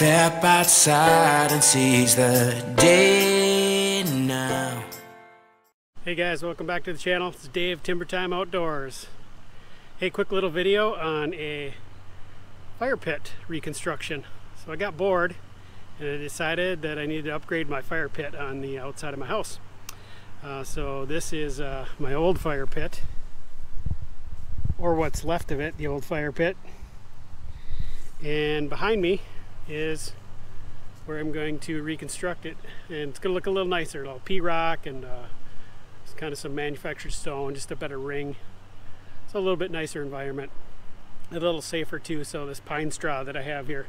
step outside and seize the day now. Hey guys, welcome back to the channel. It's Dave, Timber Time Outdoors. Hey, quick little video on a fire pit reconstruction. So I got bored and I decided that I needed to upgrade my fire pit on the outside of my house. So this is my old fire pit, or what's left of it, the old fire pit. And behind me is where I'm going to reconstruct it, and it's going to look a little nicer. It'll P-rock and it's kind of some manufactured stone, just a better ring. It's a little bit nicer environment, a little safer too. So this pine straw that I have here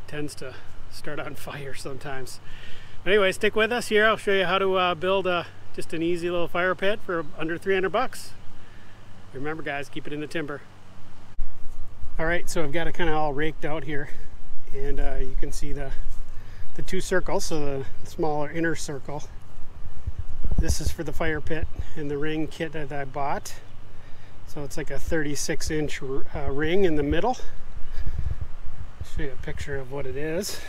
tends to start on fire sometimes. But anyway, stick with us here. I'll show you how to build just an easy little fire pit for under 300 bucks. Remember guys, keep it in the timber. Alright, so I've got it kind of all raked out here, and you can see the two circles. So the smaller inner circle, this is for the fire pit and the ring kit that I bought. So it's like a 36-inch ring in the middle. I'll show you a picture of what it is.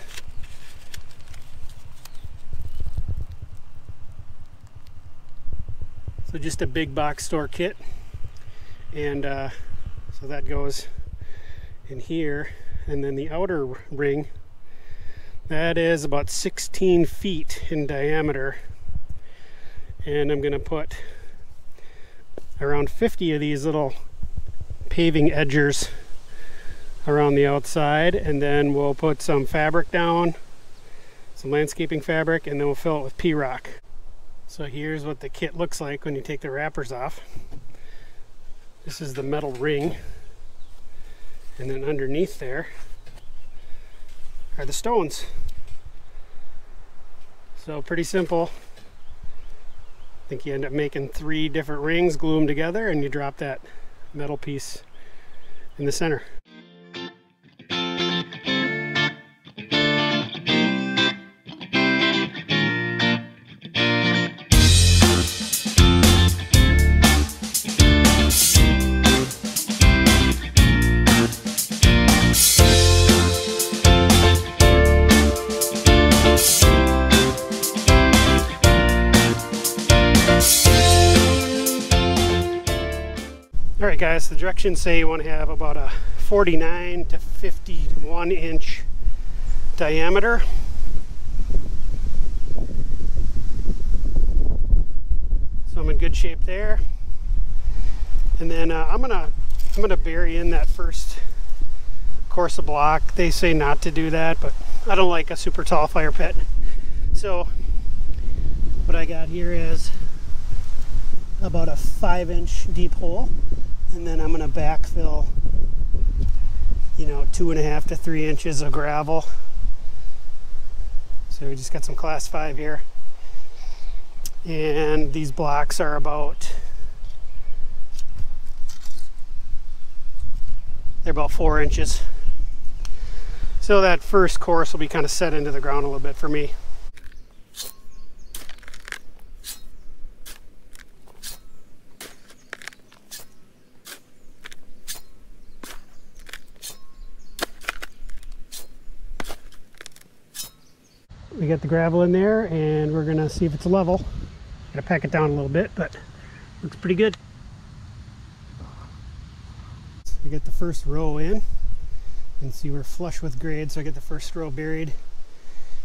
So just a big box store kit, and so that goes in here. And then the outer ring, that is about 16 feet in diameter, and I'm gonna put around 50 of these little paving edgers around the outside, and then we'll put some fabric down, some landscaping fabric, and then we'll fill it with P-rock. So here's what the kit looks like when you take the wrappers off. This is the metal ring, and then underneath there are the stones. So pretty simple. I think you end up making 3 different rings, glue them together, and you drop that metal piece in the center. Alright guys, the directions say you want to have about a 49 to 51 inch diameter. So I'm in good shape there. And then I'm gonna bury in that first course of block. They say not to do that, but I don't like a super tall fire pit. So what I got here is about a 5-inch deep hole. And then I'm going to backfill, 2.5 to 3 inches of gravel. So we just got some class 5 here. And these blocks are they're about 4 inches. So that first course will be kind of set into the ground a little bit for me. We got the gravel in there, and we're gonna see if it's level. Gotta pack it down a little bit, but looks pretty good. We got the first row in, and see we're flush with grade, so I get the first row buried.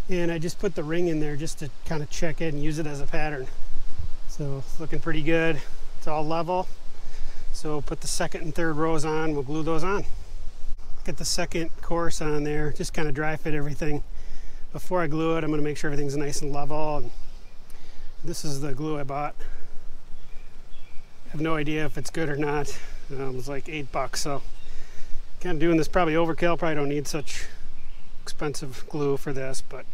And I just put the ring in there just to kind of check it and use it as a pattern. So it's looking pretty good. It's all level. So put the second and third rows on, we'll glue those on. Get the second course on there, just kind of dry fit everything. Before I glue it, I'm going to make sure everything's nice and level. And this is the glue I bought. I have no idea if it's good or not. It was like $8, so kind of doing this probably overkill. Probably don't need such expensive glue for this, but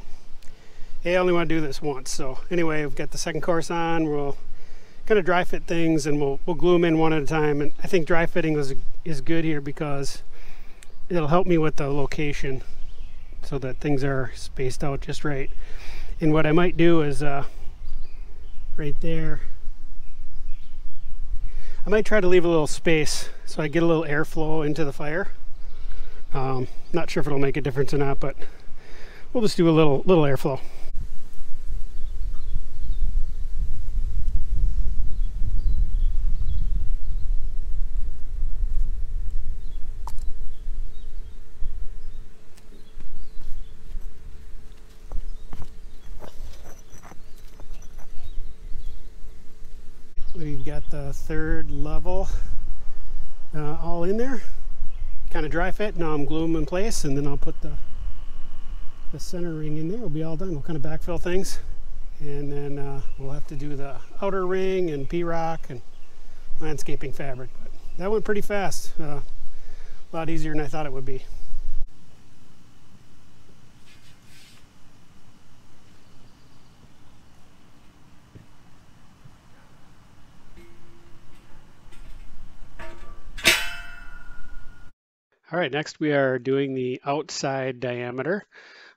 hey, I only want to do this once. So anyway, we've got the second course on. We'll kind of dry fit things, and we'll glue them in one at a time. And I think dry fitting is good here because it'll help me with the location, so that things are spaced out just right. And what I might do is right there, I might try to leave a little space so I get a little airflow into the fire. Not sure if it'll make a difference or not, but we'll just do a little airflow. We've got the third level all in there, kind of dry fit. Now I'm gluing them in place, and then I'll put the center ring in there. We'll be all done. We'll kind of backfill things, and then we'll have to do the outer ring and P-rock and landscaping fabric. But that went pretty fast, a lot easier than I thought it would be. All right, next we are doing the outside diameter.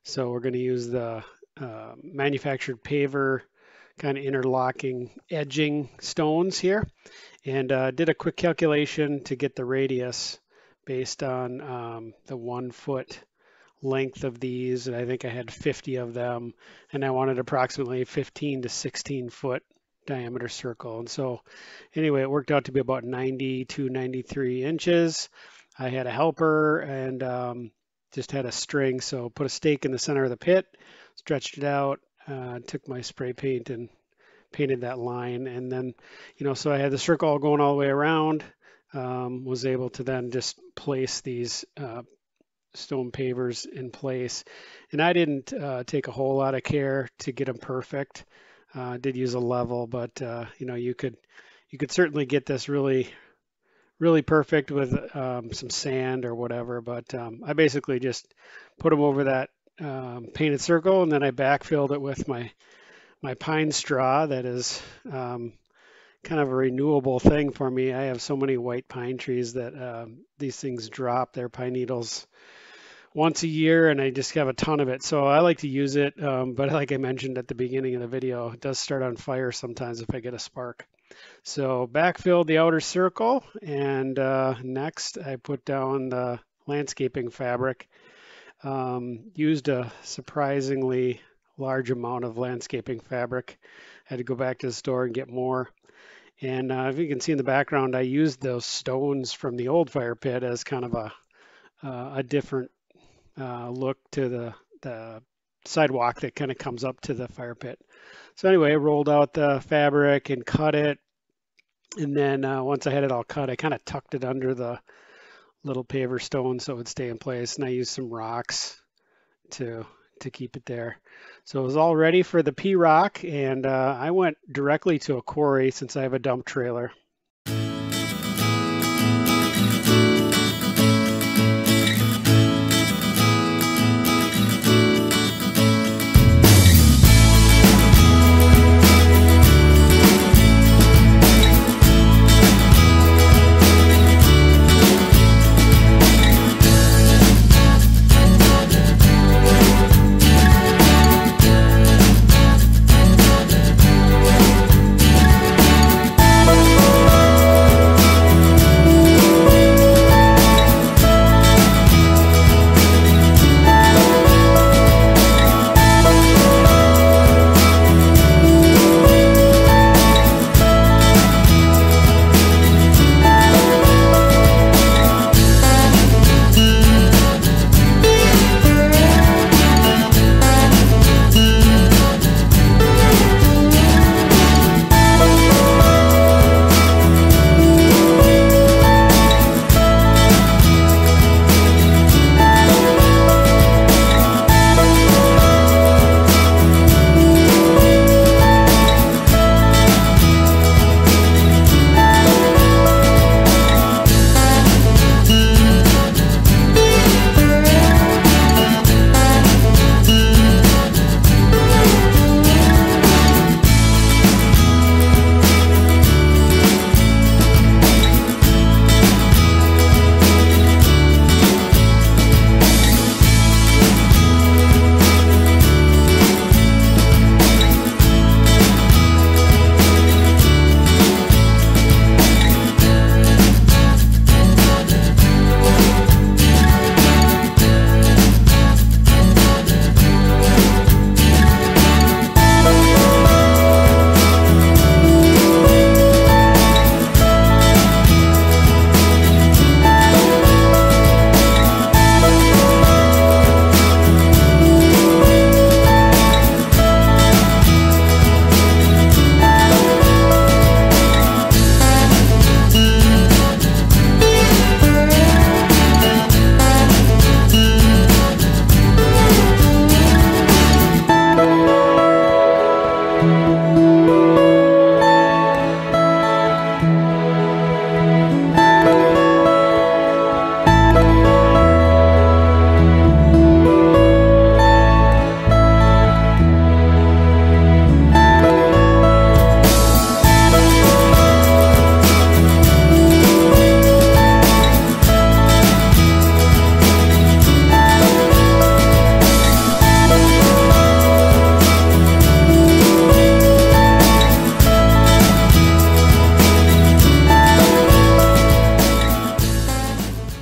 So we're going to use the manufactured paver kind of interlocking edging stones here, and did a quick calculation to get the radius based on the 1 foot length of these, and I think I had 50 of them, and I wanted approximately 15 to 16 foot diameter circle. And so anyway, it worked out to be about 90 to 93 inches. I had a helper and just had a string, so put a stake in the center of the pit, stretched it out, took my spray paint and painted that line, and then, you know, so I had the circle going all the way around, was able to then just place these stone pavers in place. And I didn't take a whole lot of care to get them perfect. Did use a level, but you know, you could certainly get this really perfect with some sand or whatever, but I basically just put them over that painted circle, and then I backfilled it with my pine straw. That is kind of a renewable thing for me. I have so many white pine trees that these things drop their pine needles once a year, and I just have a ton of it, so I like to use it, but like I mentioned at the beginning of the video, it does start on fire sometimes if I get a spark. So backfilled the outer circle, and next I put down the landscaping fabric. Used a surprisingly large amount of landscaping fabric. Had to go back to the store and get more. And if you can see in the background, I used those stones from the old fire pit as kind of a different look to the sidewalk that kind of comes up to the fire pit. So anyway, I rolled out the fabric and cut it, and then once I had it all cut, I kind of tucked it under the little paver stone so it would stay in place, and I used some rocks to keep it there. So it was all ready for the P-rock, and I went directly to a quarry since I have a dump trailer.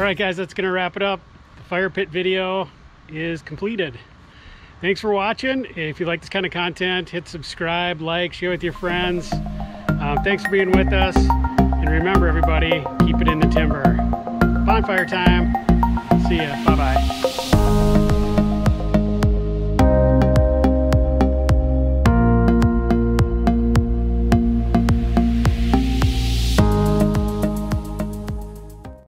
right, guys, that's gonna wrap it up. The fire pit video is completed. Thanks for watching. If you like this kind of content, hit subscribe, like, share with your friends. Thanks for being with us. And remember, everybody, keep it in the timber. Bonfire time. See ya. Bye-bye.